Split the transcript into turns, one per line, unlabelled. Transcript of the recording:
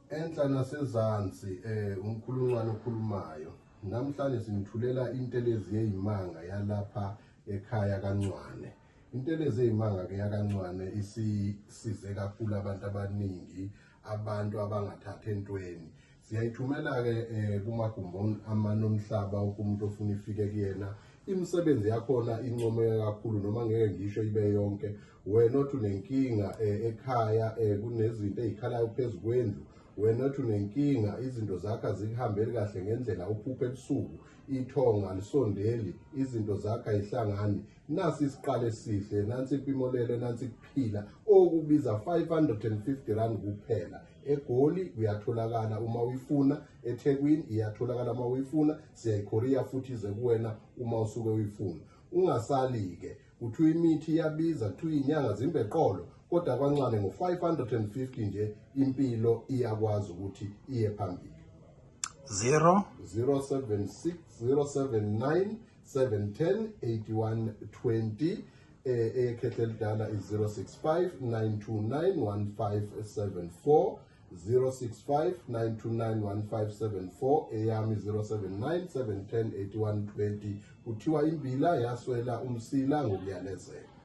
Enhla nasezansi umkhuluncane okhulumayo namhlanje sinithulela intelezi yezimanga yalapha ekhaya kaNcwane. Intelezi yezimanga ke yakaNcwane isisize kakhulu abantu abaningi, abantu abangathatha entweni. Siyayithumela ke kumagumbi amanomhlaba umuntu ofuna ifike kuyena. Imisebenzi yakhona incomeka kakhulu noma ngeke ngisho ibe yonke. Wena othi unenkinga ekhaya kunezinto ezikhalayo phezulu kwendlu, wena othi unenkinga izinto zakho azikuhambeli kahle ngendlela, uphuphe ebusuku, ithonga alisondeli, izinto zakho ayihlangani, nasi isiqalo esihle, nansi impimolelo, nansi kuphila okubiza 550 rand kuphela. eGoli uyatholakala uma uyifuna, eThekwini iyatholakala uma uyifuna, siyayikhoriya futhi ize kuwena uma usuke uyifuna. Ungasali ke kuthiwa imithi iyabiza, kuthiwa izinyanga zimbeqolo, kodwa kancane ngo-550 nje impilo iyakwazi ukuthi iye phambili. 076 079 710 8120 ekhethe elidala i-065 929 1574 065 929 1574 eyami 079 710 8120. Kuthiwa imbila yaswela umsila ngokuyalezela.